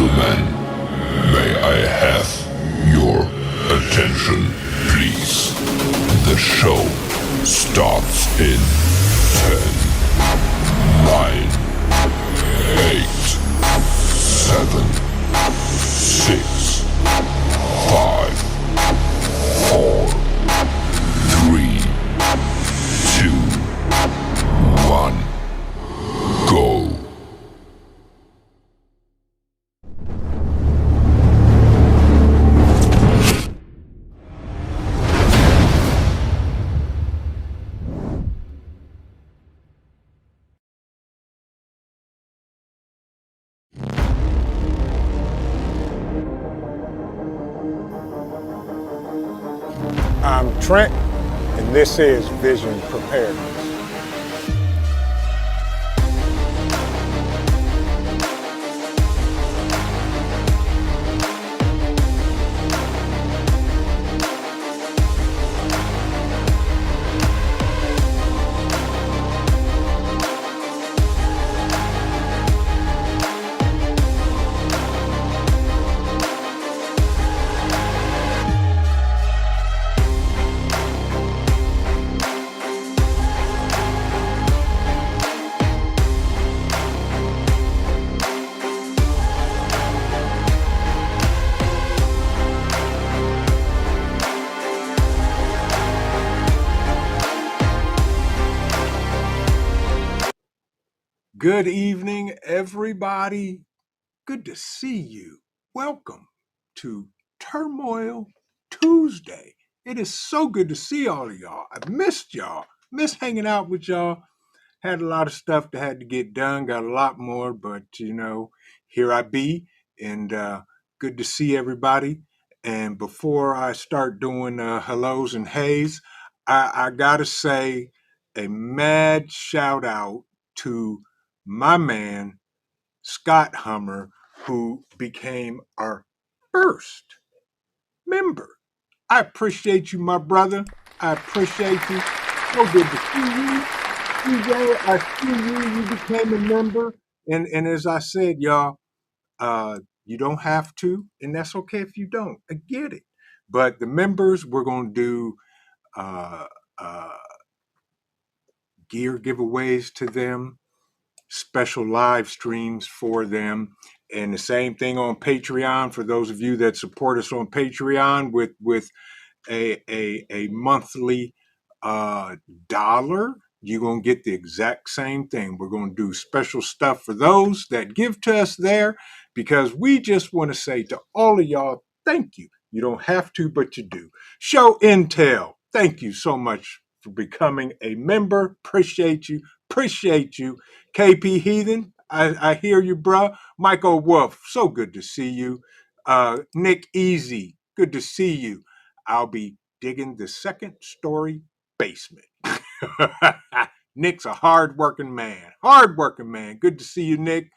gentlemen, may I have your attention, please? The show starts in 10, 9, 8, 7, 6, 5, 4, 3, 2, 1, go. I'm Trent, and this is Vision Preparedness. Good evening, everybody. Good to see you. Welcome to Turmoil Tuesday. It is so good to see all of y'all. I've missed y'all. Missed hanging out with y'all. Had a lot of stuff that had to get done. Got a lot more, but here I be. And good to see everybody. And before I start doing hellos and heys, I gotta say a mad shout out to my man, Scott Hummer, who became our first member. I appreciate you, my brother. I appreciate you. So good to see you. CJ, I see you. You became a member. And as I said, y'all, you don't have to, and that's okay if you don't. I get it. But the members, we're going to do uh, uh, gear giveaways to them, special live streams for them, and the same thing on Patreon for those of you that support us on Patreon with a monthly dollar. You're going to get the exact same thing. We're going to do special stuff for those that give to us there, because we just want to say to all of y'all, thank you. You don't have to, but you do. Show Intel, thank you so much for becoming a member. Appreciate you. Appreciate you. KP Heathen, I hear you, bruh. Michael Wolf, so good to see you. Nick Easy, good to see you. I'll be digging the second story basement. Nick's a hard-working man. Hard-working man. Good to see you, Nick.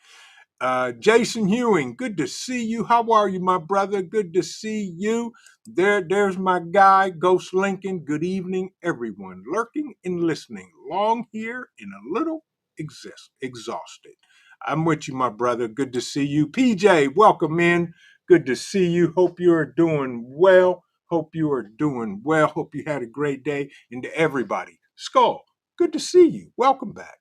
Jason Hewing, good to see you. How are you, my brother? Good to see you. There's my guy, Ghost Lincoln. Good evening, everyone. Lurking and listening. Long here and a little exhausted. I'm with you, my brother. Good to see you. PJ, welcome in. Good to see you. Hope you are doing well. Hope you are doing well. Hope you had a great day. And to everybody, Skull, good to see you. Welcome back.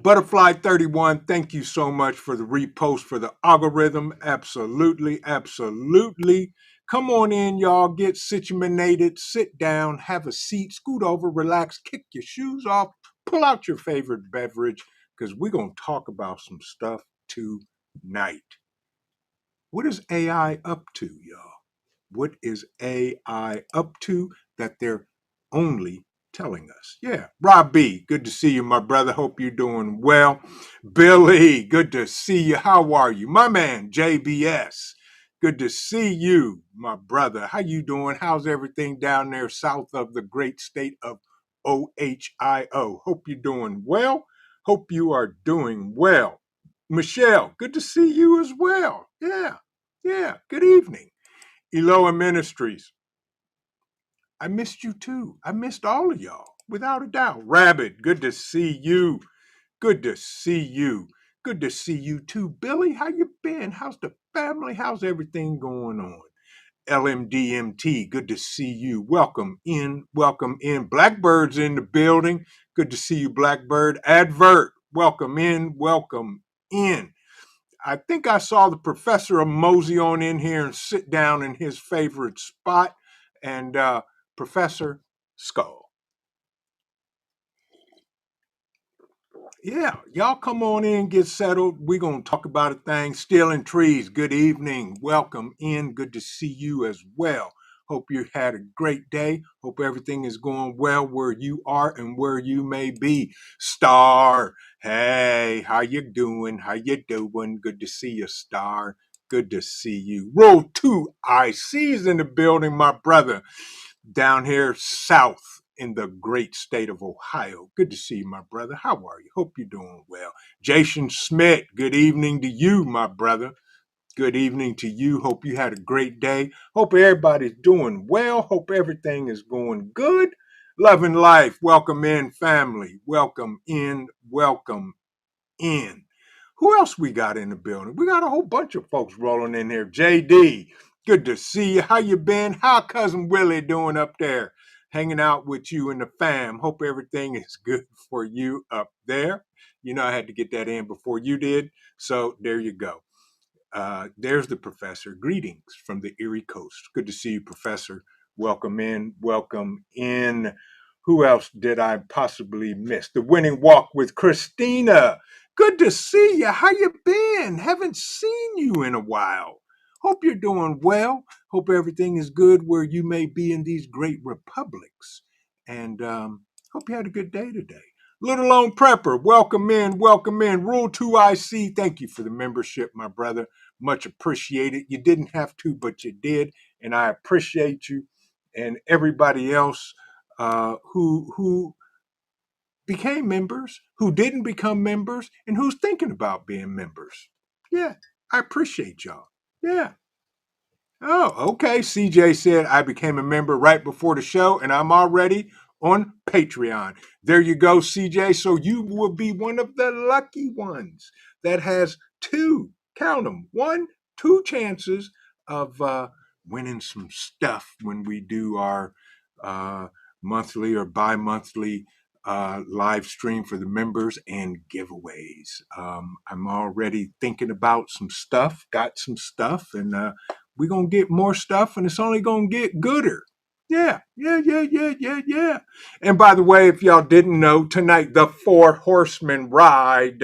Butterfly 31, thank you so much for the repost for the algorithm. Absolutely, absolutely. Come on in, y'all. Get situated, sit down, have a seat, scoot over, relax, kick your shoes off, pull out your favorite beverage, because we're going to talk about some stuff tonight. What is AI up to, y'all? What is AI up to that they're only telling us? Yeah, Rob B, good to see you, my brother. Hope you're doing well. Billy, good to see you. How are you? My man, JBS, good to see you, my brother. How you doing? How's everything down there south of the great state of Ohio? Hope you're doing well. Hope you are doing well. Michelle, good to see you as well. Yeah, good evening. Eloa Ministries, I missed you too. I missed all of y'all, without a doubt. Rabbit, good to see you. Good to see you. Good to see you too, Billy. How you been? How's the family? How's everything going on? LMDMT, good to see you. Welcome in, welcome in. Blackbird's in the building. Good to see you, Blackbird. Advert, welcome in, welcome in. I think I saw the professor mosey on in here and sit down in his favorite spot. And Professor Skull. Yeah, y'all come on in, get settled. We're going to talk about a thing. Stealing trees, good evening. Welcome in. Good to see you as well. Hope you had a great day. Hope everything is going well where you are and where you may be. Star, hey, how you doing? How you doing? Good to see you, Star. Good to see you. Roll 2 IC's in the building, my brother. Down here south in the great state of Ohio. Good to see you, my brother. How are you? Hope you're doing well. Jason Smith, good evening to you, my brother. Good evening to you. Hope you had a great day. Hope everybody's doing well. Hope everything is going good. Loving life. Welcome in, family. Welcome in. Welcome in. Who else we got in the building? We got a whole bunch of folks rolling in here. JD, good to see you. How you been? How cousin Willie doing up there? Hanging out with you and the fam. Hope everything is good for you up there. You know I had to get that in before you did. So there you go. There's the professor. Greetings from the Erie Coast. Good to see you, Professor. Welcome in. Welcome in. Who else did I possibly miss? The Winning Walk with Christina. Good to see you. How you been? Haven't seen you in a while. Hope you're doing well. Hope everything is good where you may be in these great republics. And hope you had a good day today. Little Lone Prepper, welcome in, welcome in. Rule 2 IC, thank you for the membership, my brother. Much appreciated. You didn't have to, but you did. And I appreciate you and everybody else who became members, who didn't become members, and who's thinking about being members. Yeah, I appreciate y'all. Yeah. Oh, okay. CJ said I became a member right before the show, and I'm already on Patreon. There you go, CJ. So you will be one of the lucky ones that has count them, 1, 2 chances of winning some stuff when we do our monthly or bi-monthly live stream for the members and giveaways. I'm already thinking about some stuff, got some stuff, and we're going to get more stuff, and it's only going to get gooder. Yeah. And by the way, if y'all didn't know, tonight the 4 horsemen ride.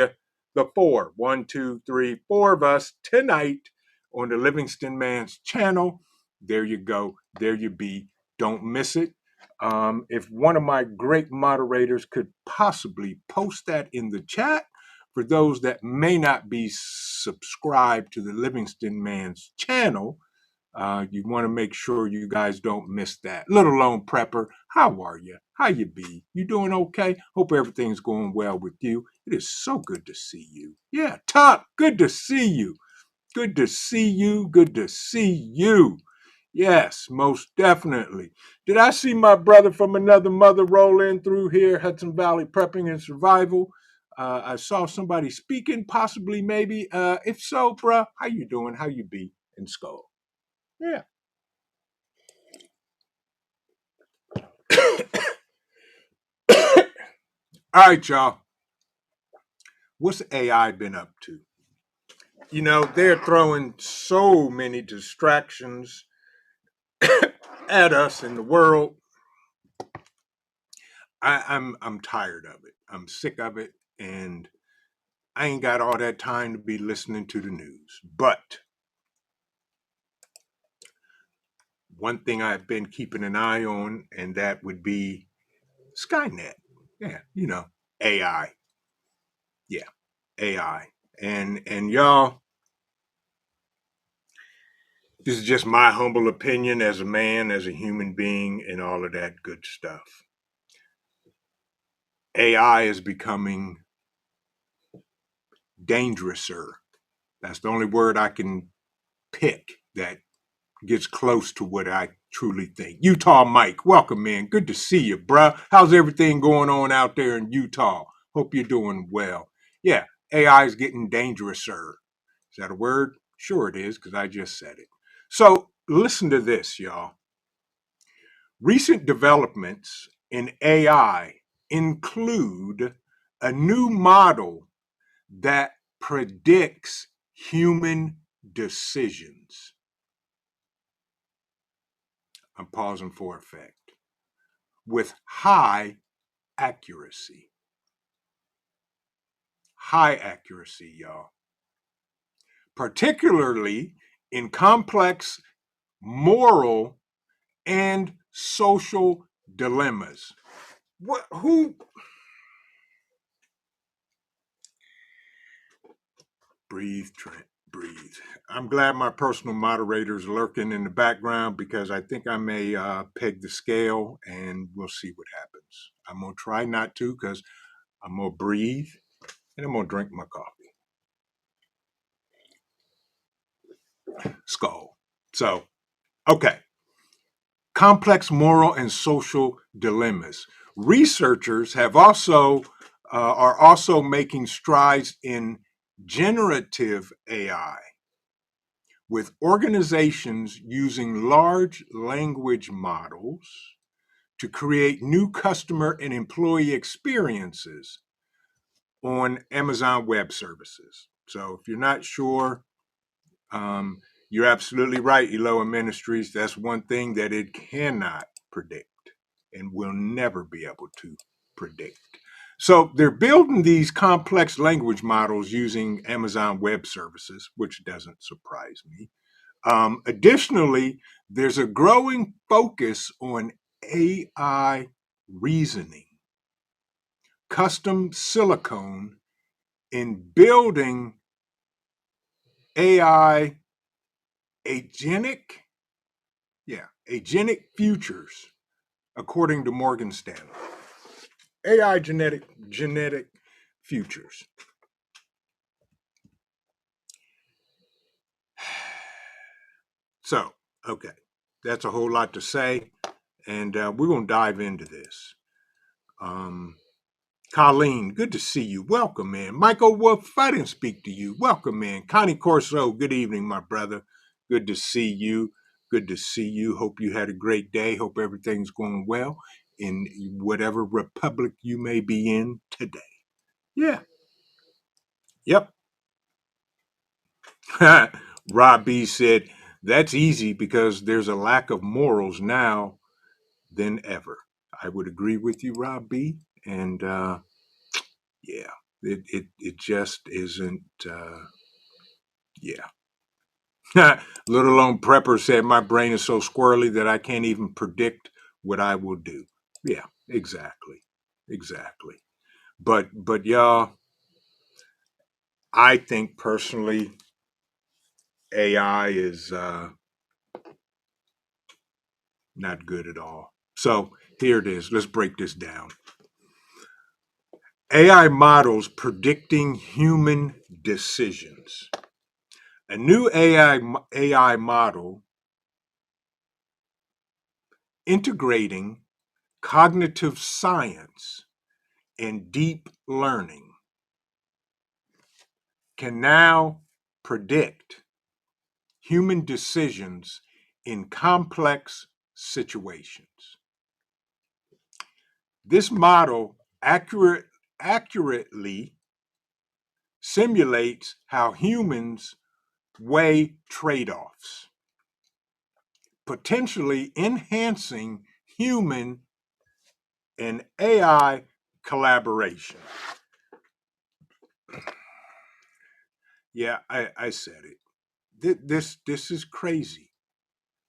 The 4, 1, 2, 3, 4 of us tonight on the Livingston Man's channel. There you go. There you be. Don't miss it. If one of my great moderators could possibly post that in the chat for those that may not be subscribed to the Livingston Man's channel, you want to make sure you guys don't miss that. Little Lone Prepper, how are you? How you be? You doing okay? Hope everything's going well with you. It is so good to see you. Yeah, Tuck, good to see you. Good to see you. Good to see you. Yes, most definitely. Did I see my brother from another mother roll in through here, Hudson Valley Prepping and Survival? I saw somebody speaking, possibly, maybe. If so, bruh, how you doing? How you be in Skull? Yeah. All right, y'all. What's AI been up to? You know, they're throwing so many distractions at us in the world. I'm tired of it. I'm sick of it, and I ain't got all that time to be listening to the news. But one thing I've been keeping an eye on, and that would be Skynet. Yeah, you know, AI. Yeah, AI. And y'all, this is just my humble opinion as a man, as a human being, and all of that good stuff. AI is becoming dangerouser. That's the only word I can pick that gets close to what I truly think. Utah Mike, welcome in. Good to see you, bruh. How's everything going on out there in Utah? Hope you're doing well. Yeah, AI is getting dangerouser. Is that a word? Sure it is, because I just said it. So listen to this, y'all. Recent developments in AI include a new model that predicts human decisions. I'm pausing for effect. With high accuracy. High accuracy, y'all. Particularly in complex moral and social dilemmas. Who? Breathe, Trent, breathe. I'm glad my personal moderator's lurking in the background because I think I may peg the scale and we'll see what happens. I'm going to try not to because I'm going to breathe and I'm going to drink my coffee. Skull. So, okay. Complex moral and social dilemmas. Researchers have also are also making strides in generative AI, with organizations using large language models to create new customer and employee experiences on Amazon Web Services. So if you're not sure, you're absolutely right, Eloa Ministries. That's one thing that it cannot predict and will never be able to predict. So they're building these complex language models using Amazon Web Services, which doesn't surprise me. Additionally, there's a growing focus on AI reasoning, custom silicone in building AI agentic futures, according to Morgan Stanley. AI genetic futures. So, okay, that's a whole lot to say, and we're going to dive into this. Colleen, good to see you. Welcome, man. Michael Wolf, I didn't speak to you. Welcome, man. Connie Corso, good evening, my brother. Good to see you. Good to see you. Hope you had a great day. Hope everything's going well in whatever republic you may be in today. Yeah. Yep. Rob B said, that's easy because there's a lack of morals now than ever. I would agree with you, Rob B. And yeah, it just isn't. Yeah. Little Lone Prepper said, my brain is so squirrely that I can't even predict what I will do. Yeah, exactly. Exactly. But y'all, I think personally, AI is not good at all. So here it is. Let's break this down. AI models predicting human decisions. A new AI model integrating cognitive science and deep learning can now predict human decisions in complex situations. This model accurately simulates how humans weigh trade-offs, potentially enhancing human and AI collaboration. Yeah, I said it. This is crazy.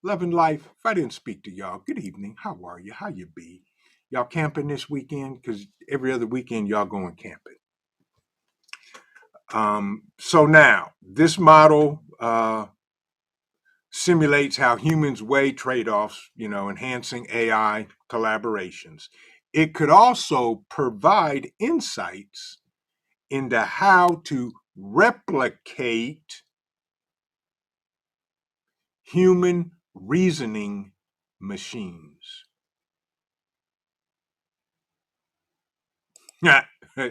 Love and life. If I didn't speak to y'all, good evening. How are you? How you be? Y'all camping this weekend? Because every other weekend y'all going camping. So now this model simulates how humans weigh trade-offs, enhancing AI collaborations. It could also provide insights into how to replicate human reasoning machines.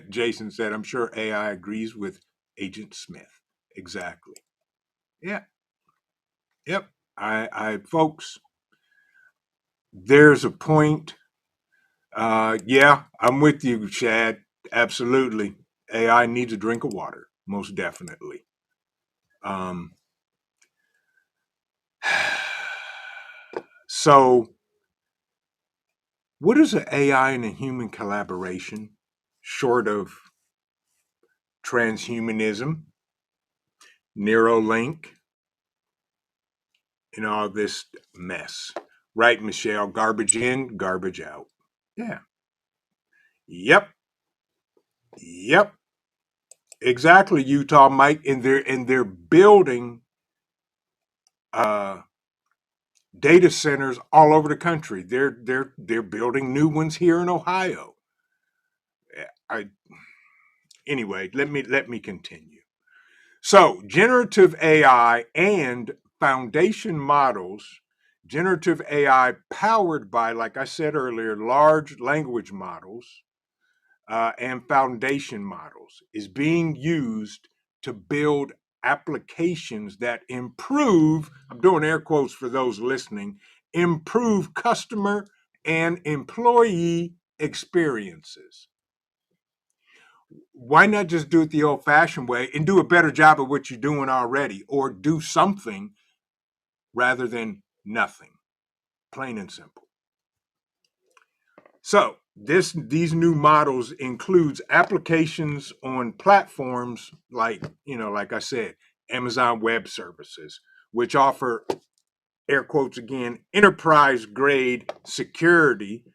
Jason said, I'm sure AI agrees with Agent Smith. Exactly. Yeah. Yep. Folks, there's a point. Yeah, I'm with you, Chad. Absolutely. AI needs a drink of water, most definitely. Um, so, what is an AI and a human collaboration short of transhumanism, Neuralink, and all this mess? Right, Michelle? Garbage in, garbage out. Yeah. Yep. Yep. Exactly, Utah, Mike. And they're building uh data centers all over the country. They're building new ones here in Ohio. I Anyway, let me continue. So, generative AI and foundation models, generative AI powered by, like I said earlier, large language models and foundation models, is being used to build applications that improve, I'm doing air quotes for those listening, improve customer and employee experiences. Why not just do it the old fashioned way and do a better job of what you're doing already, or do something rather than nothing? Plain and simple. So these new models includes applications on platforms like, like I said, Amazon Web Services, which offer, air quotes again, enterprise grade security,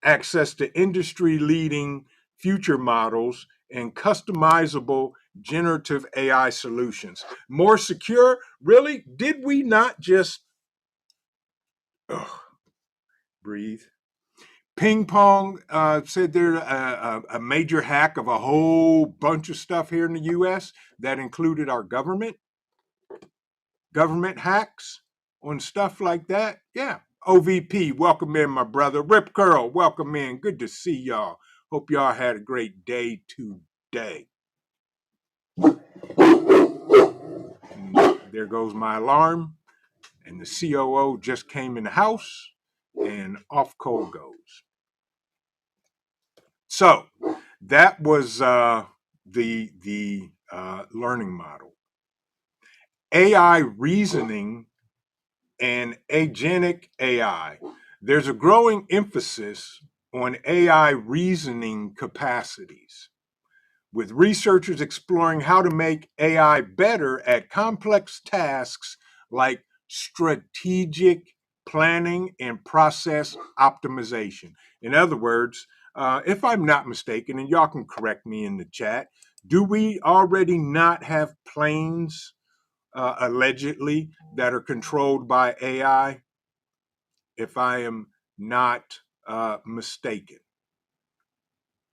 access to industry leading future models, and customizable generative AI solutions. More secure? Really? Did we not just breathe? Ping Pong said they're a major hack of a whole bunch of stuff here in the U.S. that included our government hacks on stuff like that. Yeah. OVP, welcome in, my brother. Rip Curl, welcome in. Good to see y'all. Hope y'all had a great day today. And there goes my alarm, and the COO just came in the house, and off Cole goes. So that was the learning model. AI reasoning and agentic AI. There's a growing emphasis on AI reasoning capacities, with researchers exploring how to make AI better at complex tasks like strategic planning and process optimization. In other words, if I'm not mistaken, and y'all can correct me in the chat, do we already not have planes allegedly that are controlled by AI? If I am not mistaken.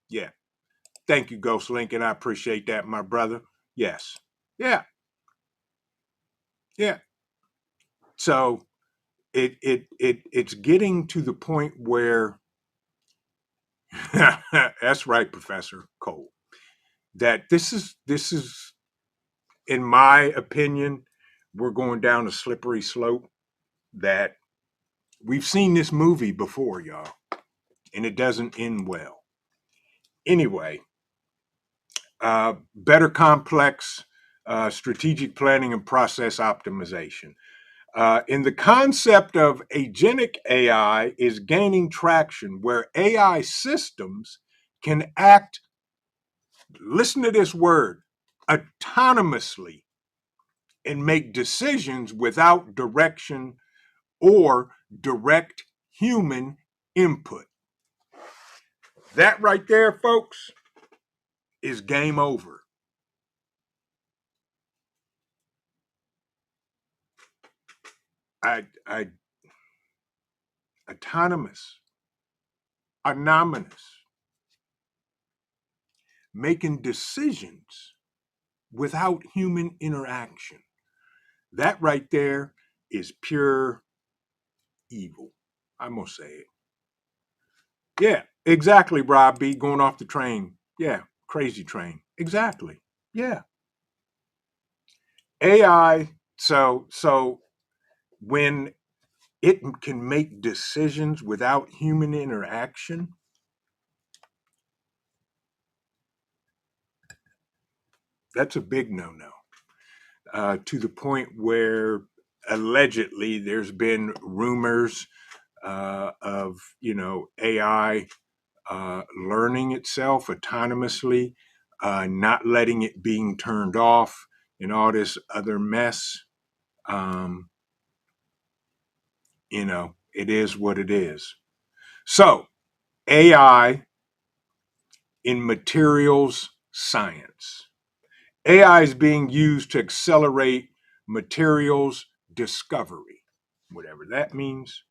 Yeah. Thank you, Ghost Lincoln. I appreciate that, my brother. Yes. Yeah. Yeah. So it's getting to the point where that's right, Professor Cole. That this is, in my opinion, we're going down a slippery slope that we've seen this movie before, y'all, and it doesn't end well. Anyway, better complex strategic planning and process optimization. In the concept of agentic AI is gaining traction where AI systems can act, listen to this word, autonomously and make decisions without direction or direct human input. That right there, folks, is game over. I autonomous, anonymous, making decisions without human interaction. That right there is pure evil. I'm going to say it. Yeah, exactly, Rob B. Going off the train. Yeah, crazy train. Exactly. Yeah. AI. So when it can make decisions without human interaction, that's a big no-no. To the point where allegedly there's been rumors of AI learning itself autonomously, not letting it being turned off, and all this other mess. Um, it is what it is. So AI in materials science. AI is being used to accelerate materials discovery, whatever that means.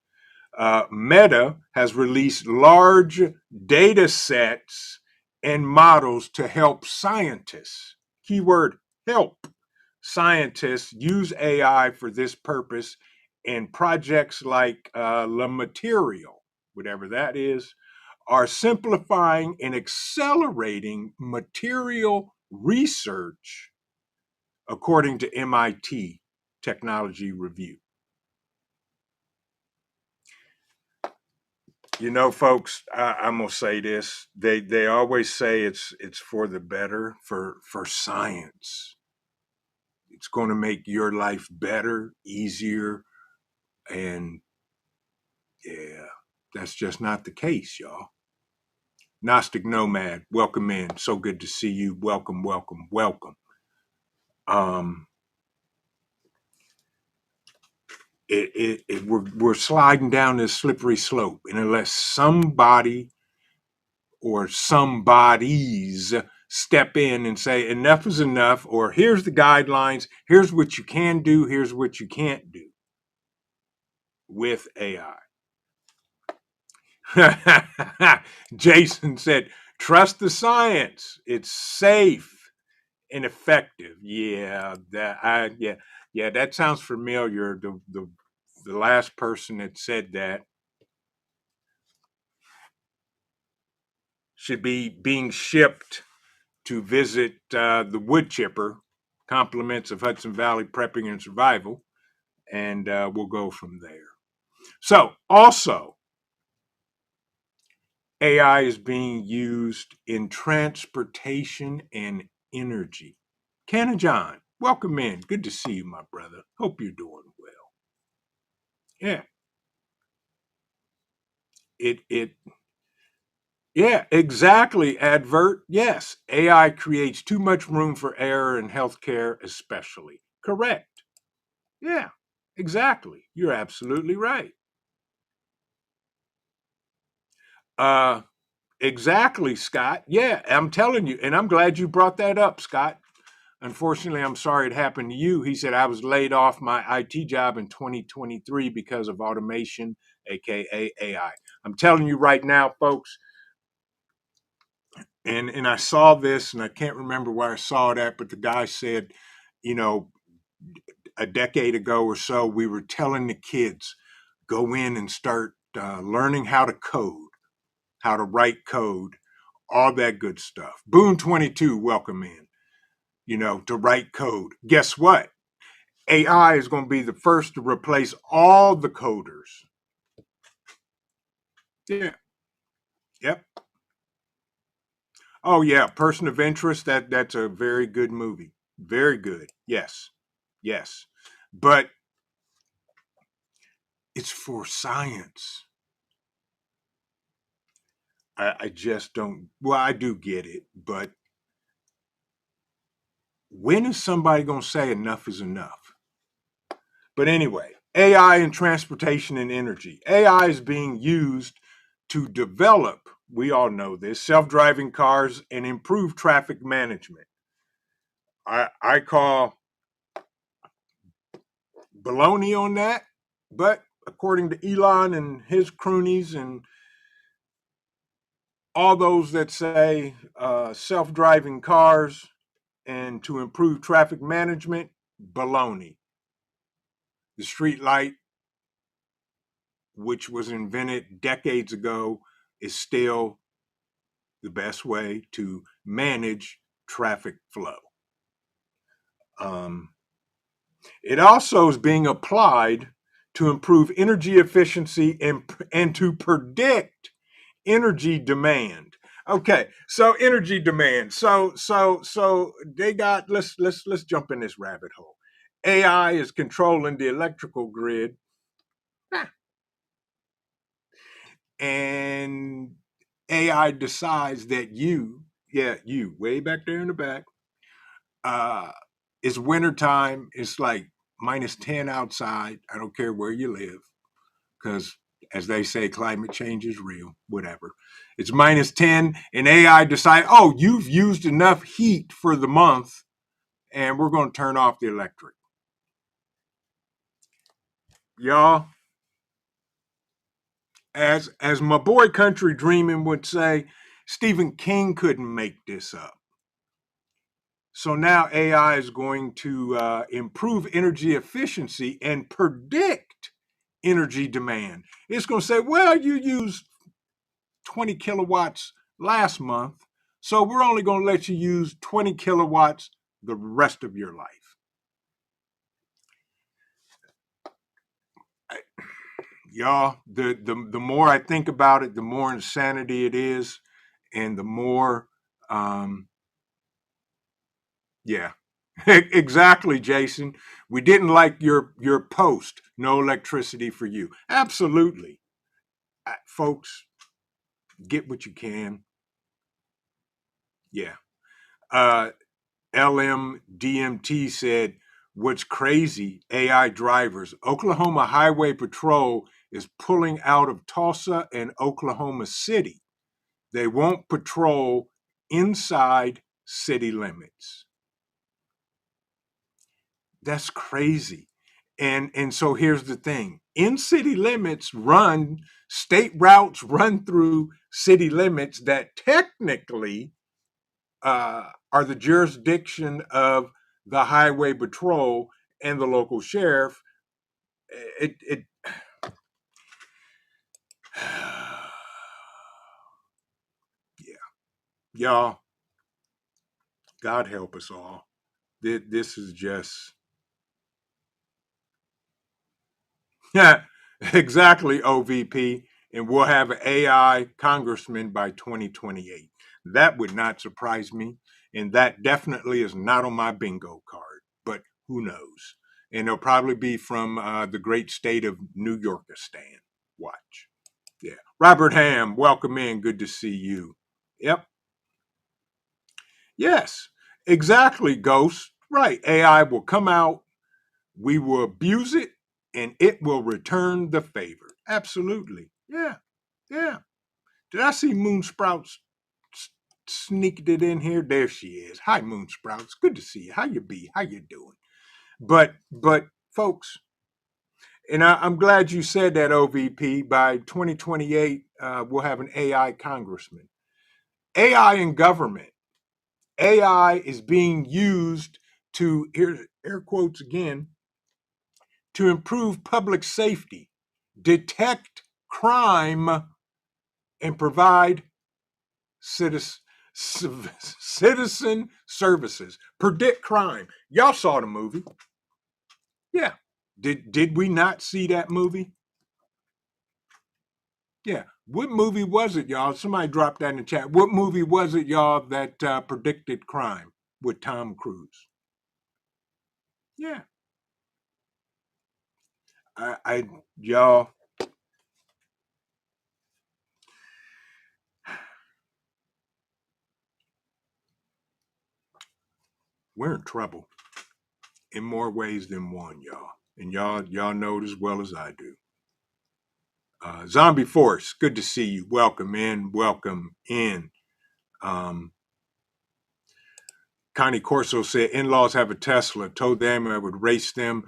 Meta has released large data sets and models to help scientists, keyword help, scientists use AI for this purpose, and projects like Le Material, whatever that is, are simplifying and accelerating material research, according to MIT Technology Review. Folks, I'm gonna say this. They always say it's for the better, for science. It's going to make your life better, easier, and yeah, that's just not the case, y'all. Gnostic Nomad, welcome in. So good to see you. Welcome, welcome, welcome. Um, we're sliding down this slippery slope, and unless somebody or somebodies step in and say enough is enough, or here's the guidelines, here's what you can do, here's what you can't do with AI. Jason said, trust the science. It's safe and effective. Yeah, that sounds familiar. The last person that said that should be being shipped to visit the wood chipper, compliments of Hudson Valley Prepping and Survival, and we'll go from there. So, also, AI is being used in transportation and energy. Ken John, welcome in. Good to see you, my brother. Hope you're doing well. Yeah, it yeah, exactly. Advert. Yes, AI creates too much room for error in healthcare, especially. Correct. Yeah, exactly. You're absolutely right. Uh, exactly, Scott. Yeah, I'm telling you, and I'm glad you brought that up, Scott. Unfortunately, I'm sorry it happened to you. He said, I was laid off my IT job in 2023 because of automation, aka AI. I'm telling you right now, folks, and I saw this, and I can't remember where I saw it at, but the guy said, you know, a decade ago or so, we were telling the kids, go in and start learning how to code, how to write code, all that good stuff. Boone 22, welcome in, to write code. Guess what? AI is going to be the first to replace all the coders. Yeah. Yep. Oh yeah, Person of Interest. That's a very good movie. Very good. Yes. Yes. But it's for science. I just don't. Well, I do get it, but when is somebody going to say enough is enough? But anyway, AI in transportation and energy. AI is being used to develop, we all know this, self driving cars and improve traffic management. I call baloney on that, but according to Elon and his cronies and all those that say self driving cars and to improve traffic management, baloney. The street light, which was invented decades ago, is still the best way to manage traffic flow. It also is being applied to improve energy efficiency and to predict energy demand. Okay, so energy demand. So they got let's jump in this rabbit hole. AI is controlling the electrical grid, and AI decides that you way back there in the back, uh, it's wintertime. It's like -10 outside. I don't care where you live, because as they say, climate change is real, whatever. It's -10, and AI decide, oh, you've used enough heat for the month, and we're going to turn off the electric. Y'all, as my boy Country Dreaming would say, Stephen King couldn't make this up. So now AI is going to improve energy efficiency and predict energy demand. It's going to say, well, you used 20 kilowatts last month, so we're only going to let you use 20 kilowatts the rest of your life. Y'all, the more I think about it, the more insanity it is, and the more, yeah, exactly, Jason. We didn't like your post. No electricity for you. Absolutely, folks. Get what you can. Yeah. LMDMT said, what's crazy, AI drivers. Oklahoma Highway Patrol is pulling out of Tulsa and Oklahoma City. They won't patrol inside city limits. That's crazy. And so here's the thing. In city limits state routes run through city limits that technically are the jurisdiction of the highway patrol and the local sheriff. It yeah, y'all, God help us all. This is just yeah, exactly, OVP, and we'll have an AI congressman by 2028. That would not surprise me, and that definitely is not on my bingo card. But who knows? And it'll probably be from the great state of New Yorkistan. Watch. Yeah. Robert Ham, welcome in. Good to see you. Yep. Yes, exactly, Ghost. Right. AI will come out, we will abuse it, and it will return the favor. Absolutely. Yeah. Yeah. Did I see Moon Sprouts sneaked it in here? There she is. Hi, Moon Sprouts. Good to see you. How you be? How you doing? But folks, and I'm glad you said that, OVP. By 2028, we'll have an AI congressman. AI in government. AI is being used to, here's air quotes again, to improve public safety, detect crime, and provide citizen, citizen services. Predict crime. Y'all saw the movie. Yeah. Did we not see that movie? Yeah. What movie was it, y'all? Somebody dropped that in the chat. What movie was it, y'all, that predicted crime with Tom Cruise? Yeah. Y'all, we're in trouble in more ways than one, y'all. And y'all know it as well as I do. Zombie Force, good to see you. Welcome in, welcome in. Connie Corso said, in-laws have a Tesla. Told them I would race them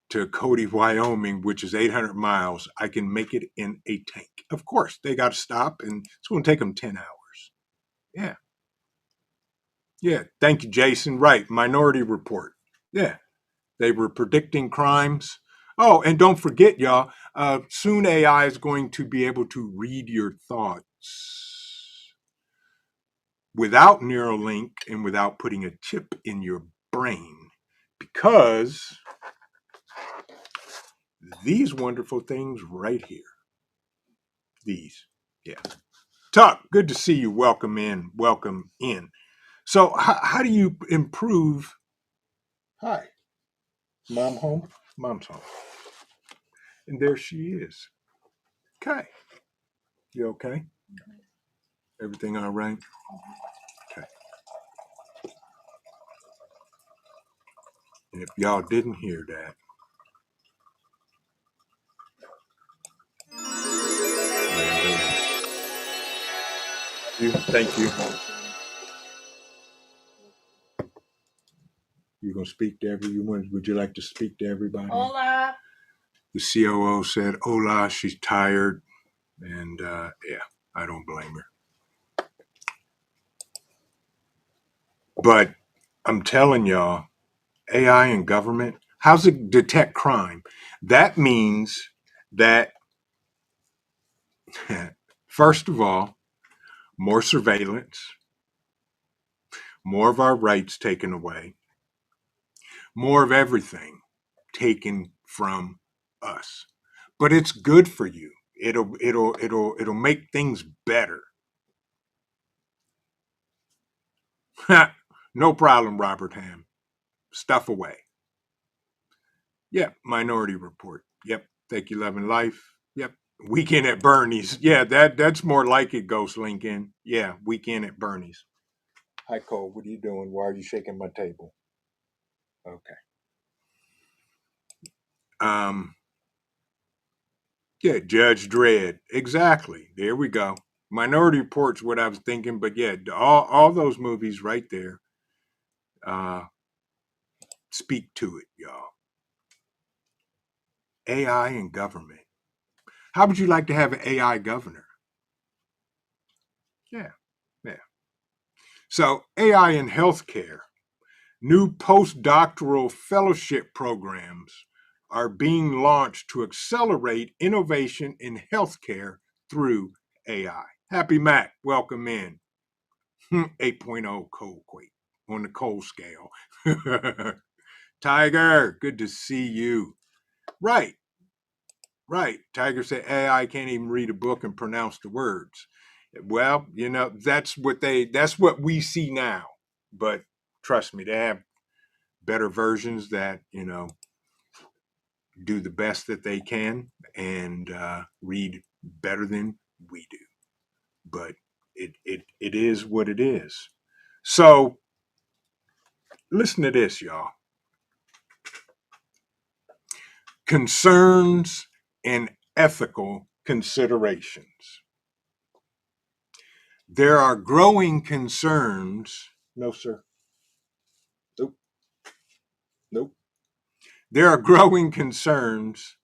to Cody, Wyoming, which is 800 miles. I can make it in a tank. Of course, they got to stop, and it's going to take them 10 hours. Yeah. Yeah. Thank you, Jason. Right. Minority Report. Yeah. They were predicting crimes. Oh, and don't forget, y'all, soon AI is going to be able to read your thoughts. without Neuralink and without putting a chip in your brain, because these wonderful things right here, these, yeah. Tuck, good to see you. Welcome in. Welcome in. So, how do you improve? Hi, mom home? Mom's home. And there she is. Okay. You okay? Everything all right? Okay. And if y'all didn't hear that, thank you. You're gonna speak to everyone. Would you like to speak to everybody? Hola. The COO said, "Hola." She's tired, and yeah, I don't blame her. But I'm telling y'all, AI in government. How's it detect crime? That means that first of all, more surveillance, more of our rights taken away, more of everything taken from us. But it's good for you. It'll make things better. No problem, Robert Ham. Stuff away. Yep, Minority Report. Yep, Thank You Love and Life. Yep, Weekend at Bernie's. Yeah, that's more like it, Ghost Lincoln. Yeah, Weekend at Bernie's. Hi, Cole. What are you doing? Why are you shaking my table? Okay. Yeah, Judge Dredd. Exactly. There we go. Minority Report's what I was thinking, but yeah, all those movies right there speak to it, y'all. AI in government. How would you like to have an AI governor? Yeah, yeah. So AI in healthcare. New postdoctoral fellowship programs are being launched to accelerate innovation in healthcare through AI. Happy Mac, welcome in. 8.0 cold quake on the cold scale. Tiger, good to see you. Right, right. Tiger said AI can't even read a book and pronounce the words. Well, that's what we see now. But trust me, they have better versions that do the best that they can and read better than we do. But it is what it is. So listen to this, y'all. Concerns and ethical considerations. There are growing concerns. No, sir. Nope. Nope. There are growing concerns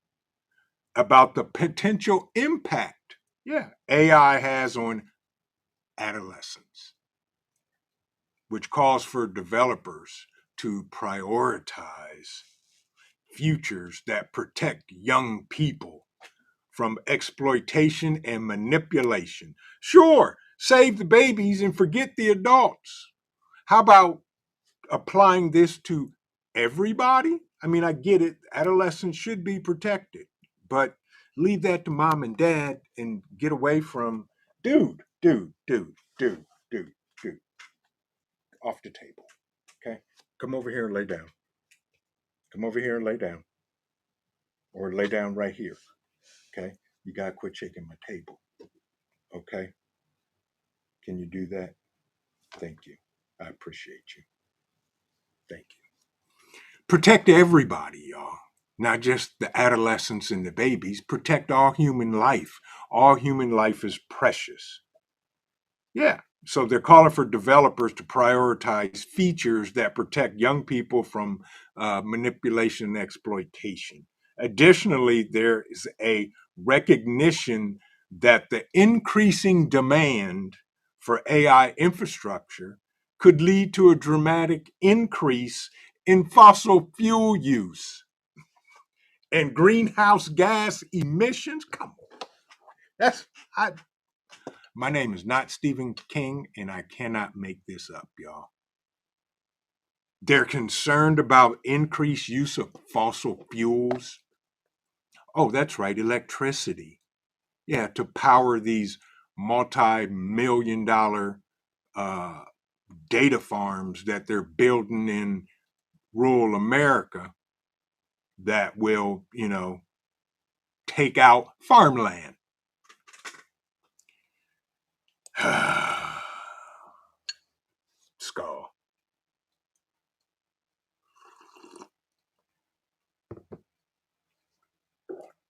about the potential impact, AI has on adolescents, which calls for developers to prioritize futures that protect young people from exploitation and manipulation. Sure, save the babies and forget the adults. How about applying this to everybody? I mean, I get it. Adolescents should be protected, but leave that to mom and dad and get away from dude, dude, dude, dude, dude, dude, off the table. Okay? Come over here and lay down. Come over here and lay down. Or lay down right here. Okay? You got to quit shaking my table. Okay? Can you do that? Thank you. I appreciate you. Thank you. Protect everybody, y'all. Not just the adolescents and the babies. Protect all human life. All human life is precious. Yeah. So they're calling for developers to prioritize features that protect young people from manipulation and exploitation. Additionally, there is a recognition that the increasing demand for AI infrastructure could lead to a dramatic increase in fossil fuel use and greenhouse gas emissions. Come on, that's I My name is not Stephen King, and I cannot make this up, y'all. They're concerned about increased use of fossil fuels. Oh, that's right, electricity. Yeah, to power these multi-million-dollar uh, data farms that they're building in rural America that will, take out farmland. Skull.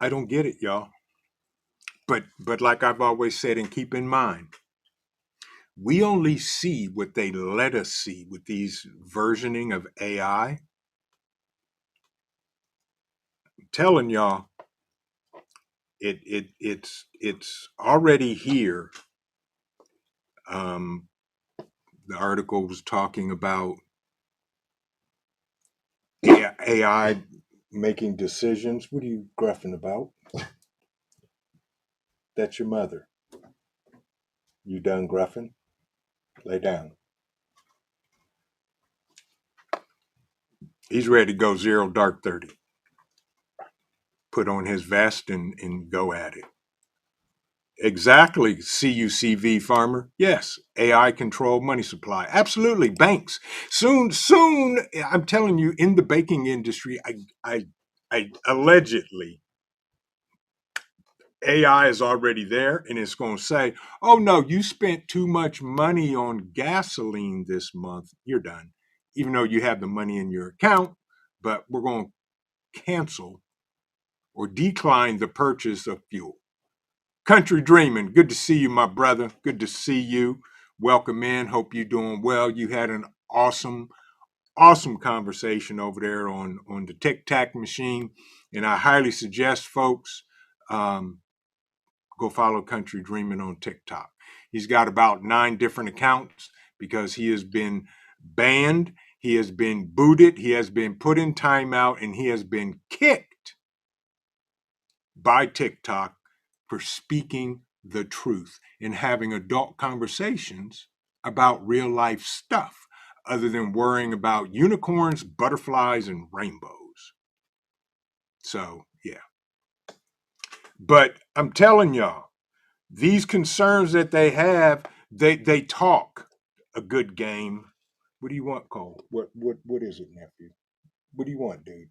I don't get it, y'all. But like I've always said, and keep in mind, we only see what they let us see with these versioning of AI. I'm telling y'all, it's already here. Um, the article was talking about AI making decisions. What are you gruffing about? That's your mother. You done gruffing? Lay down. He's ready to go 0 dark 30. Put on his vest and go at it. Exactly, CUCV farmer. Yes, AI controlled money supply. Absolutely, banks. Soon. I'm telling you, in the banking industry, I allegedly AI is already there, and it's going to say, "Oh no, you spent too much money on gasoline this month. You're done." Even though you have the money in your account, but we're going to cancel or decline the purchase of fuel. Country Dreaming, good to see you, my brother. Good to see you. Welcome in. Hope you're doing well. You had an awesome conversation over there on the Tic Tac machine, and I highly suggest folks go follow Country Dreaming on TikTok. He's got about 9 different accounts because he has been banned, he has been booted, he has been put in timeout, and he has been kicked by TikTok for speaking the truth and having adult conversations about real life stuff other than worrying about unicorns, butterflies, and rainbows. So, yeah. But I'm telling y'all, these concerns that they have, they talk a good game. What do you want, Cole? What is it, nephew? What do you want, dude?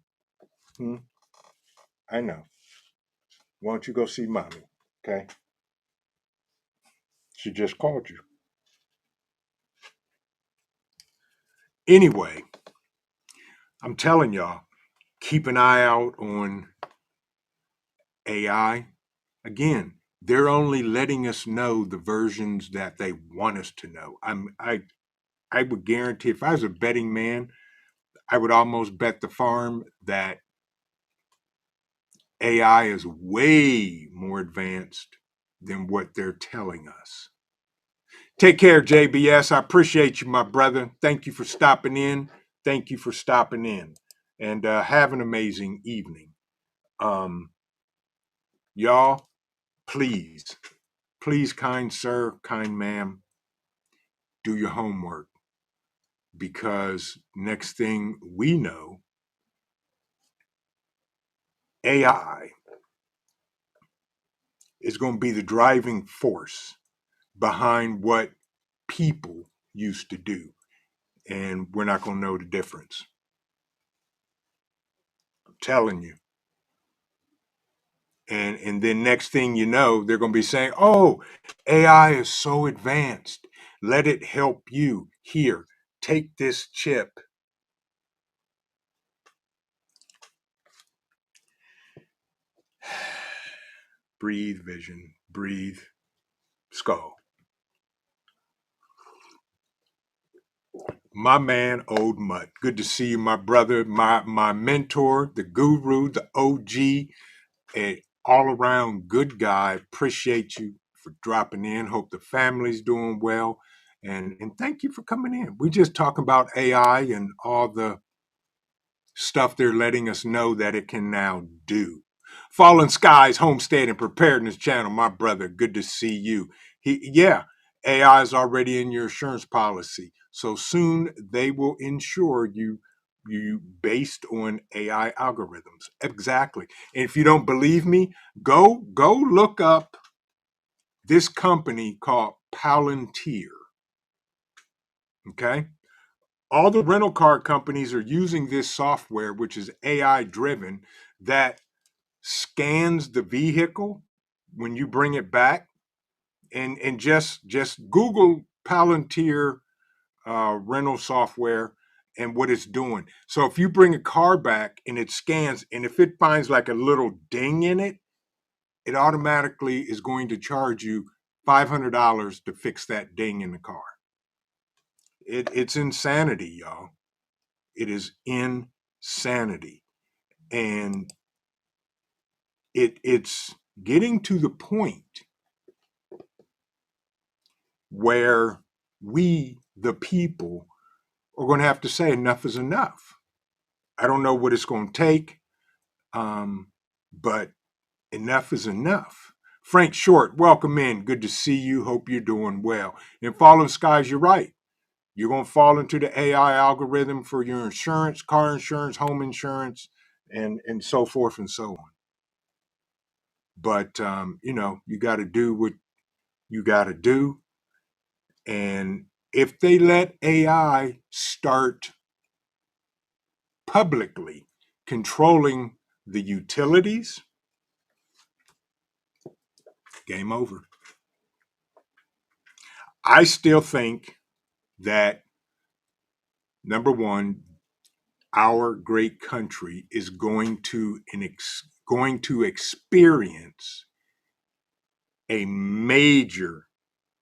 Hmm? I know. Why don't you go see mommy? Okay? She just called you. Anyway, I'm telling y'all, keep an eye out on AI. Again, they're only letting us know the versions that they want us to know. I would guarantee if I was a betting man, I would almost bet the farm that AI is way more advanced than what they're telling us. Take care, JBS. I appreciate you, my brother. Thank you for stopping in. Thank you for stopping in. And have an amazing evening. Y'all, please, kind sir, kind ma'am, do your homework because next thing we know, AI is going to be the driving force behind what people used to do. And we're not going to know the difference. I'm telling you. And then next thing you know, they're going to be saying, "Oh, AI is so advanced. Let it help you. Here, take this chip." Breathe, vision. Breathe, skull. My man, Old Mutt. Good to see you, my brother, my mentor, the guru, the OG, a all around good guy. Appreciate you for dropping in. Hope the family's doing well. And thank you for coming in. We just talk about AI and all the stuff they're letting us know that it can now do. Fallen Skies Homestead and Preparedness channel, my brother. Good to see you. Yeah, AI is already in your insurance policy. So soon they will insure you based on AI algorithms. Exactly. And if you don't believe me, go look up this company called Palantir. Okay? All the rental car companies are using this software, which is AI driven, that scans the vehicle when you bring it back. And just Google Palantir rental software and what it's doing. So if you bring a car back and it scans, and if it finds like a little ding in it, it automatically is going to charge you $500 to fix that ding in the car. It's insanity, y'all. It is insanity. And it's getting to the point where we, the people, are going to have to say enough is enough. I don't know what it's going to take, but enough is enough. Frank Short, welcome in. Good to see you. Hope you're doing well. And Fallen Skies, you're right. You're going to fall into the AI algorithm for your insurance, car insurance, home insurance, and so forth and so on. But, you got to do what you got to do. And if they let AI start publicly controlling the utilities, game over. I still think that, number one, our great country is going to experience a major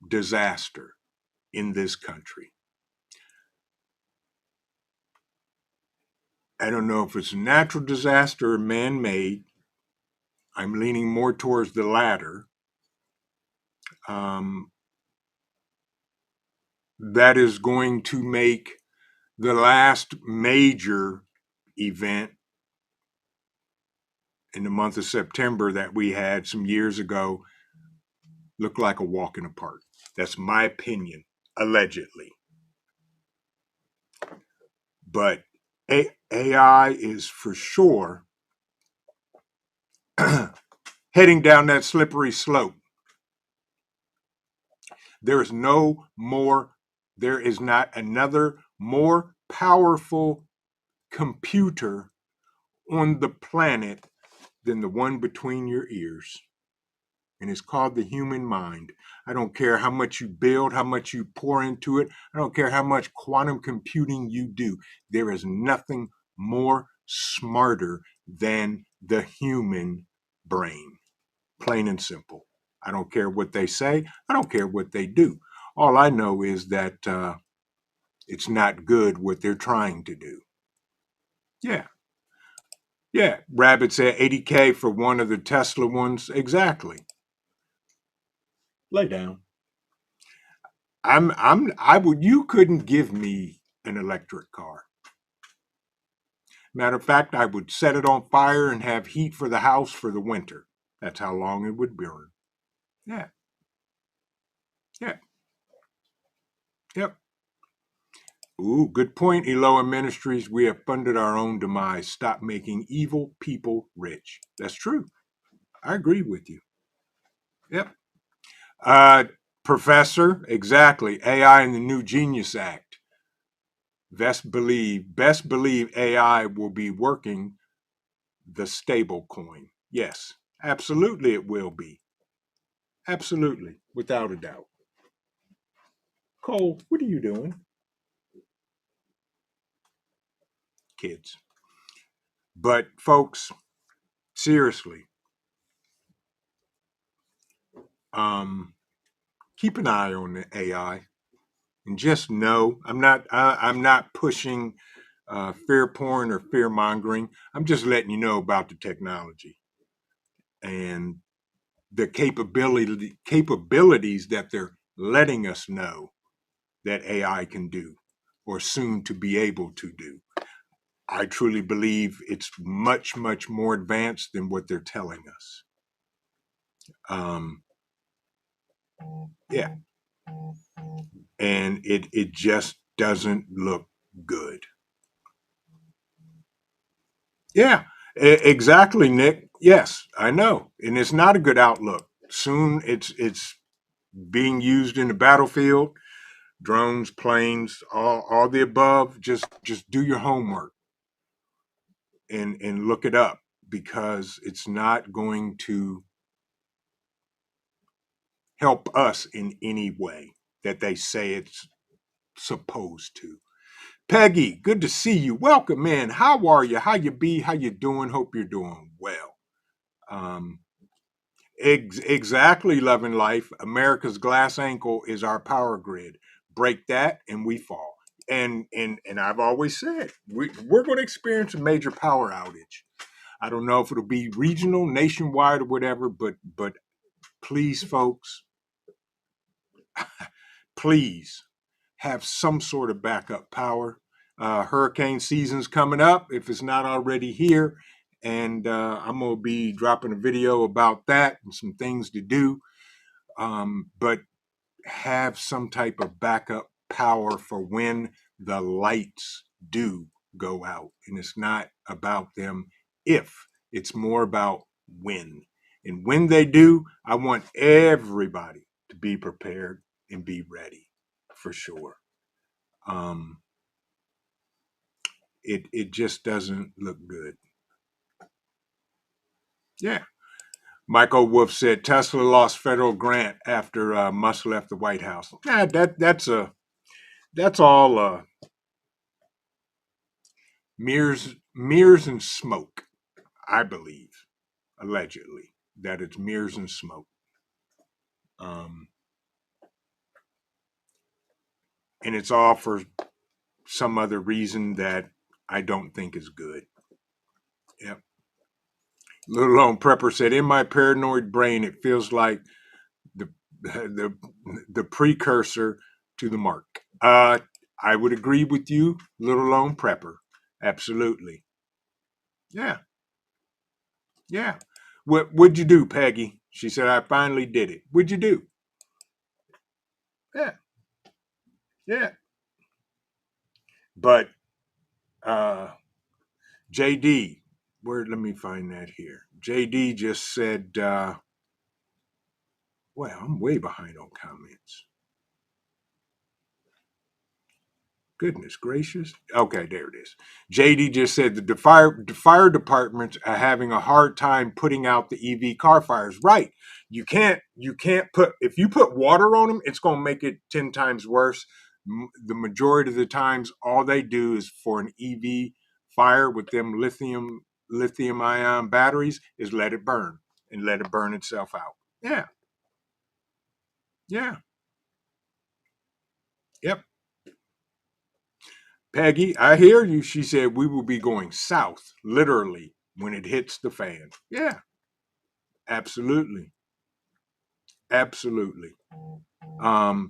disaster in this country. I don't know if it's a natural disaster or man-made. I'm leaning more towards the latter. That is going to make the last major event in the month of September that we had some years ago look like a walk in the park. That's my opinion, allegedly. But AI is for sure heading down that slippery slope. There is not another more powerful computer on the planet than the one between your ears. And it's called the human mind. I don't care how much you build, how much you pour into it. I don't care how much quantum computing you do. There is nothing more smarter than the human brain. Plain and simple. I don't care what they say. I don't care what they do. All I know is that it's not good what they're trying to do. Yeah. Yeah. Rabbit said $80K for one of the Tesla ones. Exactly. Lay down. You couldn't give me an electric car. Matter of fact, I would set it on fire and have heat for the house for the winter. That's how long it would burn. Yeah. Yeah. Yep. Ooh, good point, Eloa Ministries. We have funded our own demise. Stop making evil people rich. That's true. I agree with you. Yep. Professor, exactly. AI and the New Genius Act. Best believe AI will be working the stable coin. Yes, absolutely it will be. Absolutely, without a doubt. Cole, what are you doing? Kids. But folks, seriously, keep an eye on the AI and just know I'm not pushing fear porn or fear mongering. I'm just letting you know about the technology and the capabilities that they're letting us know that AI can do or soon to be able to do. I truly believe it's much, much more advanced than what they're telling us. Yeah. And it just doesn't look good. Yeah, exactly, Nick. Yes, I know. And it's not a good outlook. Soon it's being used in the battlefield, drones, planes, all the above. Just do your homework and look it up, because it's not going to help us in any way that they say it's supposed to. Peggy, good to see you. Welcome in. How are you? How you be? How you doing? Hope you're doing well. Um, exactly, Love and Life. America's glass ankle is our power grid. Break that and we fall. And I've always said we're going to experience a major power outage. I don't know if it'll be regional, nationwide, or whatever, but please, folks, please have some sort of backup power. Hurricane season's coming up, if it's not already here, and I'm gonna be dropping a video about that and some things to do. But have some type of backup power for when the lights do go out. And it's not about them if, it's more about when. And when they do, I want everybody to be prepared and be ready for sure. Um, it just doesn't look good. Yeah. Michael Wolff said Tesla lost federal grant after Musk left the White House. Yeah, that's all mirrors and smoke. I believe, allegedly, that it's mirrors and smoke. Um, and it's all for some other reason that I don't think is good. Yep. Little Lone Prepper said, "In my paranoid brain, it feels like the the the precursor to the mark." I would agree with you, Little Lone Prepper. Absolutely. Yeah, yeah. What'd you do, Peggy? She said, "I finally did it." What'd you do? Yeah, yeah. But uh, JD, let me find that here. JD just said, well, I'm way behind on comments. Goodness gracious. Okay, there it is. JD just said the fire departments are having a hard time putting out the EV car fires. Right. You can't put, if you put water on them, it's going to make it 10 times worse. The majority of the times, all they do is for an EV fire with them lithium ion batteries is let it burn and let it burn itself out. Yeah. Yeah. Yep. Peggy, I hear you. She said we will be going south, literally, when it hits the fan. Yeah, absolutely. Absolutely.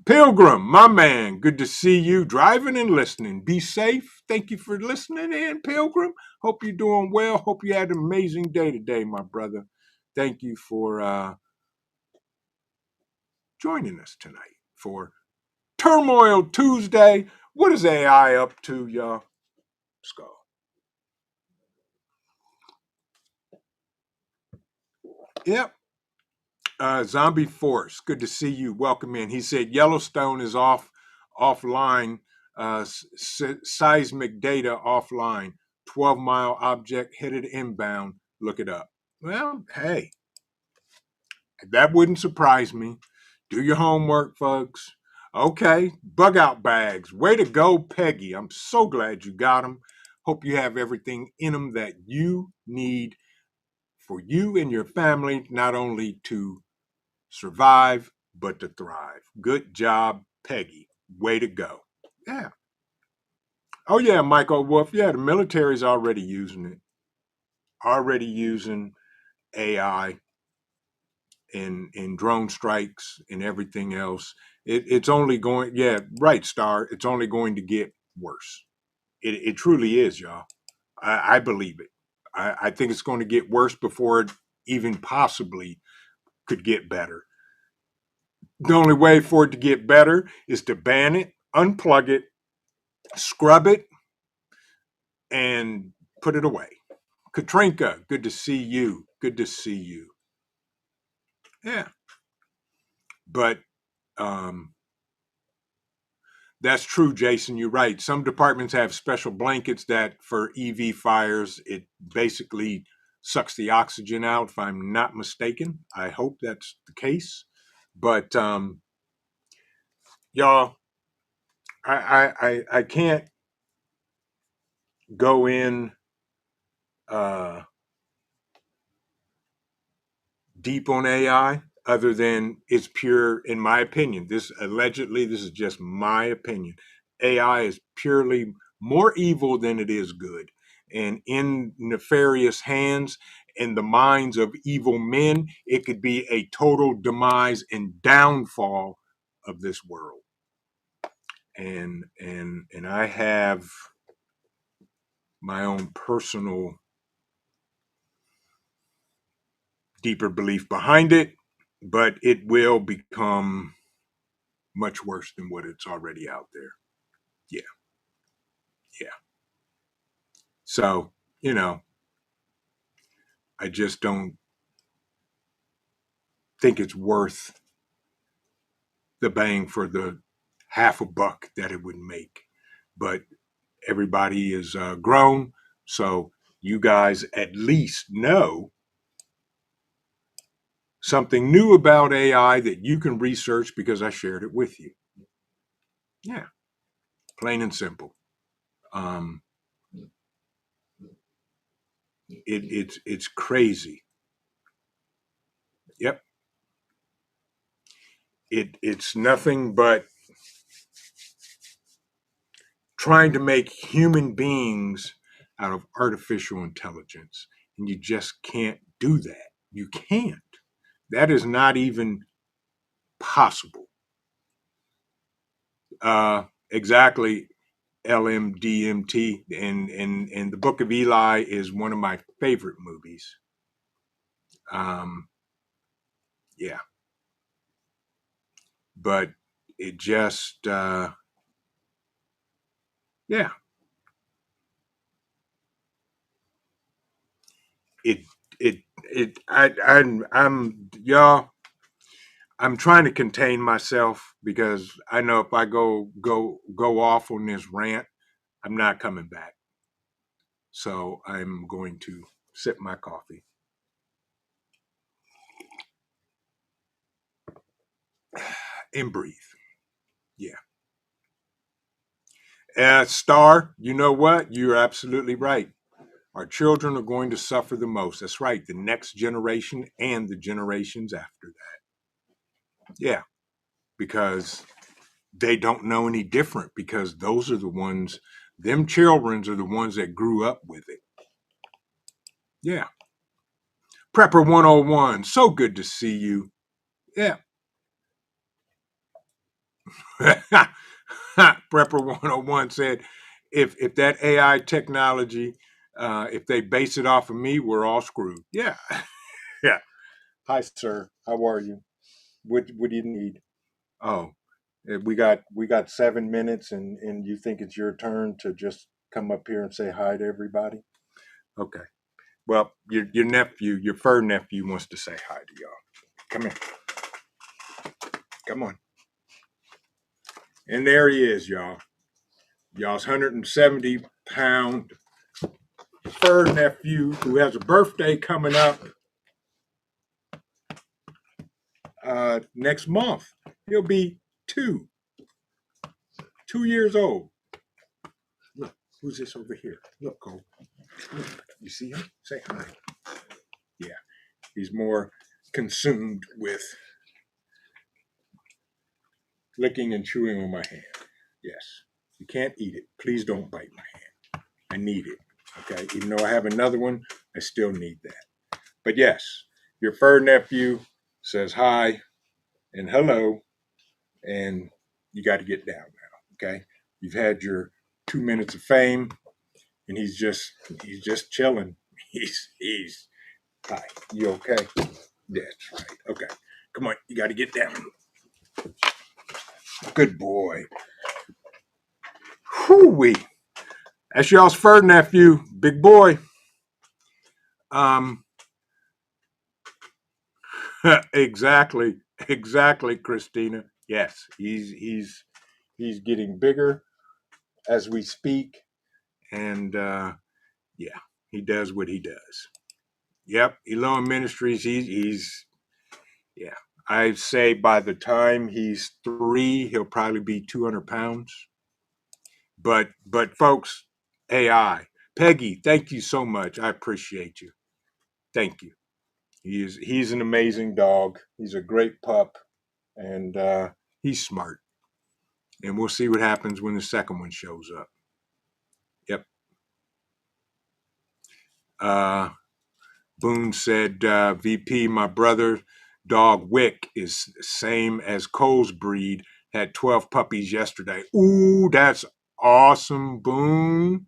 Pilgrim, my man, good to see you driving and listening. Be safe. Thank you for listening in, Pilgrim. Hope you're doing well. Hope you had an amazing day today, my brother. Thank you for joining us tonight for Turmoil Tuesday. What is AI up to, y'all? Skull. Yep. Zombie Force, good to see you. Welcome in. He said Yellowstone is offline, seismic data offline. 12-mile object headed inbound. Look it up. Well, hey, that wouldn't surprise me. Do your homework, folks. Okay, bug out bags. Way to go, Peggy. I'm so glad you got them. Hope you have everything in them that you need for you and your family, not only to survive, but to thrive. Good job, Peggy. Way to go. Yeah. Oh, yeah, Michael Wolf. Yeah, the military's already using it, already using AI in drone strikes and everything else. It's only going, yeah, right, Star. It's only going to get worse. It truly is, y'all. I believe it. I think it's going to get worse before it even possibly could get better. The only way for it to get better is to ban it, unplug it, scrub it, and put it away. Katrinka, good to see you. Good to see you. Yeah. But that's true, Jason. You're right. Some departments have special blankets that for EV fires, it basically sucks the oxygen out, if I'm not mistaken. I hope that's the case. But y'all, I can't go in deep on AI other than it's pure, in my opinion. This is just my opinion. AI is purely more evil than it is good. And in nefarious hands, in the minds of evil men, it could be a total demise and downfall of this world. And I have my own personal deeper belief behind it, but it will become much worse than what it's already out there. Yeah. Yeah. So, I just don't think it's worth the bang for the half a buck that it would make. But everybody is grown. So you guys at least know something new about AI that you can research because I shared it with you. Yeah. Plain and simple. Um, it's crazy. Yep. It's nothing but trying to make human beings out of artificial intelligence. And you just can't do that. You can't. That is not even possible. Exactly. LMDMT and the Book of Eli is one of my favorite movies. Yeah. But it just yeah. It I'm y'all, I'm trying to contain myself because I know if I go off on this rant, I'm not coming back. So I'm going to sip my coffee and breathe. Yeah. Star, you know what? You're absolutely right. Our children are going to suffer the most. That's right. The next generation and the generations after that. Yeah. Because they don't know any different because those are the ones, them children are the ones that grew up with it. Yeah. Prepper 101, so good to see you. Yeah. Prepper 101 said, if that AI technology, if they base it off of me, we're all screwed. Yeah. Yeah. Hi, sir. How are you? What do you need? Oh, we got 7 minutes, and you think it's your turn to just come up here and say hi to everybody? Okay. Well, your nephew, your fur nephew, wants to say hi to y'all. Come here. Come on. And there he is, y'all. Y'all's 170-pound fur nephew who has a birthday coming up next month. He'll be 2 years old. Look, who's this over here? Look, Cole. Look, you see him? Say hi. Yeah, he's more consumed with licking and chewing on my hand. Yes, you can't eat it. Please don't bite my hand. I need it. Okay, even though I have another one, I still need that. But yes, your fur nephew says hi and hello, and you got to get down now. Okay, you've had your 2 minutes of fame, and he's just chilling. He's hi. You okay? That's right. Okay, come on, you got to get down. Good boy. Whoo-wee. That's y'all's fur nephew, big boy. Um, exactly, Christina. Yes, he's getting bigger as we speak, and yeah, he does what he does. Yep, Elohim Ministries. He's yeah. I'd say by the time he's 3, he'll probably be 200 pounds. But folks, AI. Peggy, thank you so much. I appreciate you. Thank you. He's an amazing dog. He's a great pup, and he's smart. And we'll see what happens when the second one shows up. Yep. Uh, Boone said, VP, my brother dog Wick is same as Cole's breed. Had 12 puppies yesterday. Ooh, that's awesome, Boone.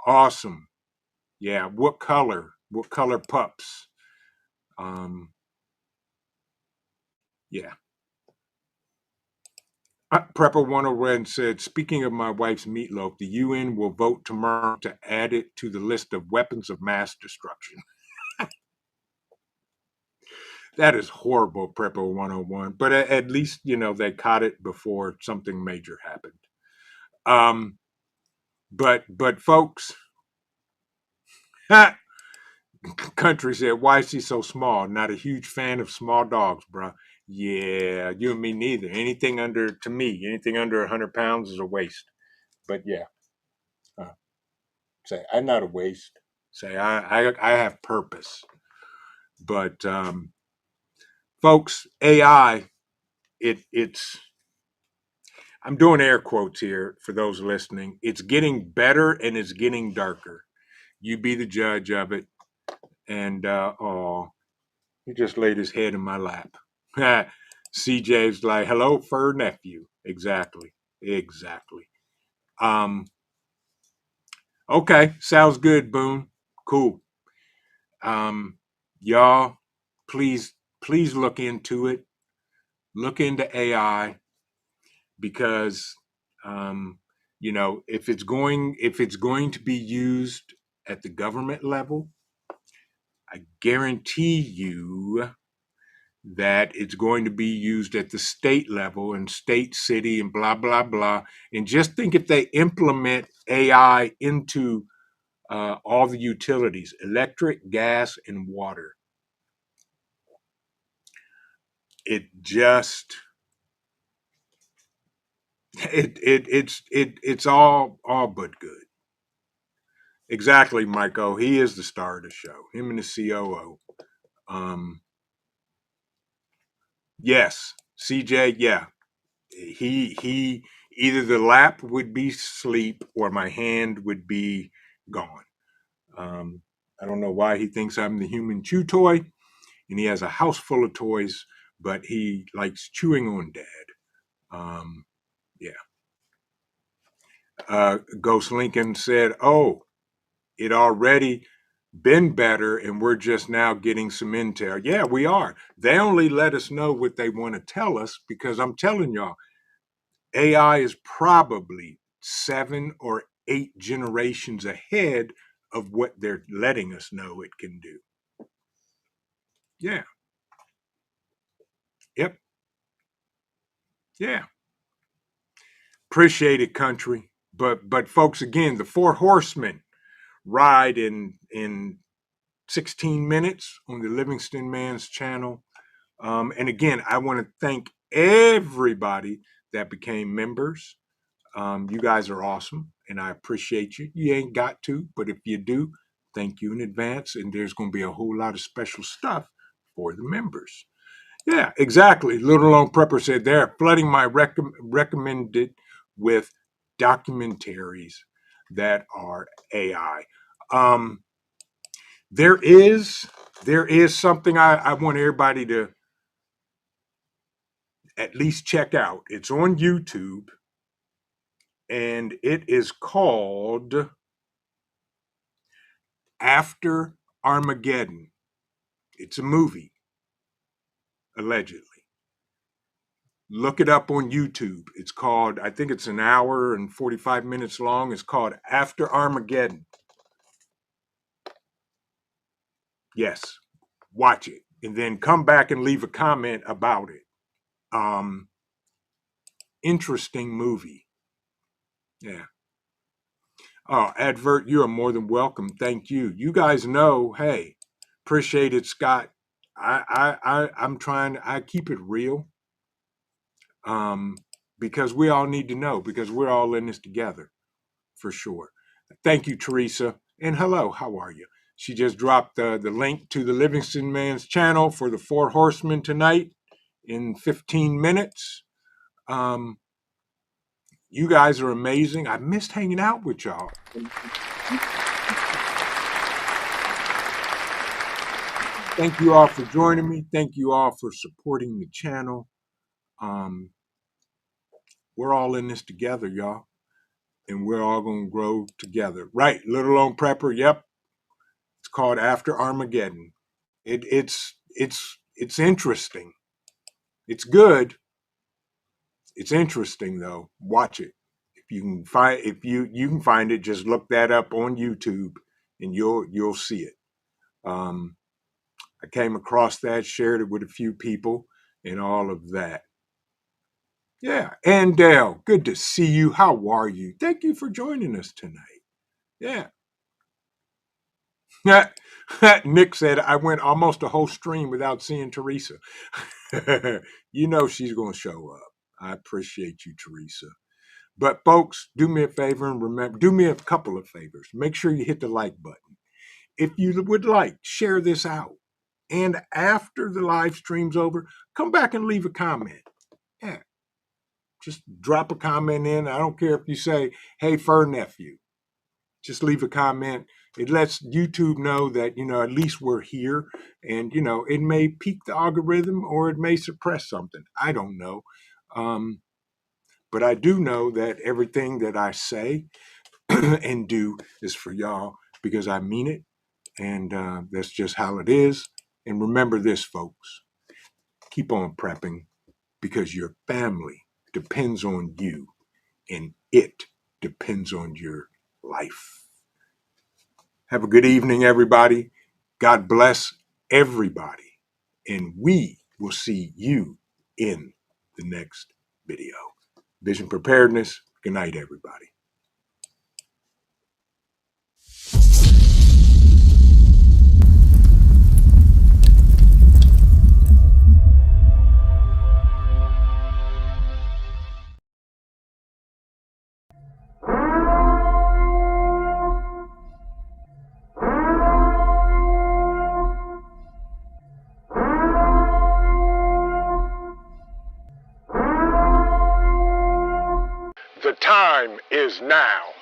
Awesome. Yeah. What color? What color pups? Yeah. Prepper 101 said, speaking of my wife's meatloaf, the UN will vote tomorrow to add it to the list of weapons of mass destruction. That is horrible, Prepper 101. But at least, they caught it before something major happened. But folks, Country said, why is he so small? Not a huge fan of small dogs, bro. Yeah, you and me neither. Anything under 100 pounds is a waste. But yeah, say I'm not a waste. Say I have purpose. But folks, AI, it's I'm doing air quotes here for those listening. It's getting better and it's getting darker. You be the judge of it. And oh, he just laid his head in my lap. CJ's like, hello, fur nephew. Exactly. Um, okay, sounds good, Boone. Cool. Um, y'all, please look into it. Look into AI because if it's going to be used at the government level, I guarantee you that it's going to be used at the state level and state, city, and blah blah blah. And just think if they implement AI into all the utilities, electric, gas, and water, it it's all but good. Exactly, Michael. He is the star of the show. Him and the COO. Yes, CJ. Yeah, he either the lap would be sleep or my hand would be gone. Um, I don't know why he thinks I'm the human chew toy, and he has a house full of toys, but he likes chewing on dad. Um, yeah. Ghost Lincoln said, "Oh, it already been better and we're just now getting some intel." Yeah, we are. They only let us know what they want to tell us because I'm telling y'all, AI is probably 7 or 8 generations ahead of what they're letting us know it can do. Yeah. Yep. Yeah. Appreciate it, country. But folks, again, the four horsemen ride in 16 minutes on the Livingston Man's channel. And again, I want to thank everybody that became members. You guys are awesome, and I appreciate you. You ain't got to, but if you do, thank you in advance. And there's going to be a whole lot of special stuff for the members. Yeah, exactly. Little Lone Prepper said they're flooding my recommended with documentaries that are AI. Um, there is something I want everybody to at least check out. It's on YouTube, and it is called After Armageddon. It's a movie, allegedly. Look it up on YouTube. It's called, I think it's an hour and 45 minutes long. It's called After Armageddon. Yes, watch it. And then come back and leave a comment about it. Interesting movie. Yeah. Oh, Advert, you are more than welcome. Thank you. You guys know, hey, appreciate it, Scott. I'm trying, I keep it real. Because we all need to know, because we're all in this together, for sure. Thank you, Teresa. And hello, how are you? She just dropped the link to the Livingston Man's channel for the Four Horsemen tonight in 15 minutes. You guys are amazing. I missed hanging out with y'all. Thank you all for joining me. Thank you all for supporting the channel. We're all in this together, y'all. And we're all going to grow together. Right, Little Lone Prepper, yep. It's called After Armageddon. It's interesting. It's good. It's interesting though. Watch it. If you can find, if you can find it, just look that up on YouTube and you'll see it. I came across that, shared it with a few people and all of that. Yeah. And Dale, good to see you. How are you? Thank you for joining us tonight. Yeah. Nick said, I went almost a whole stream without seeing Teresa. You know she's going to show up. I appreciate you, Teresa. But folks, do me a favor and remember, do me a couple of favors. Make sure you hit the like button. If you would like, share this out. And after the live stream's over, come back and leave a comment. Yeah. Just drop a comment in. I don't care if you say, hey, fur nephew. Just leave a comment. It lets YouTube know that, at least we're here. And, it may pique the algorithm or it may suppress something. I don't know. But I do know that everything that I say and do is for y'all because I mean it. And that's just how it is. And remember this, folks. Keep on prepping because your family depends on you and it depends on your life. Have a good evening, everybody. God bless everybody. And we will see you in the next video. Vision Preparedness. Good night, everybody. The time is now.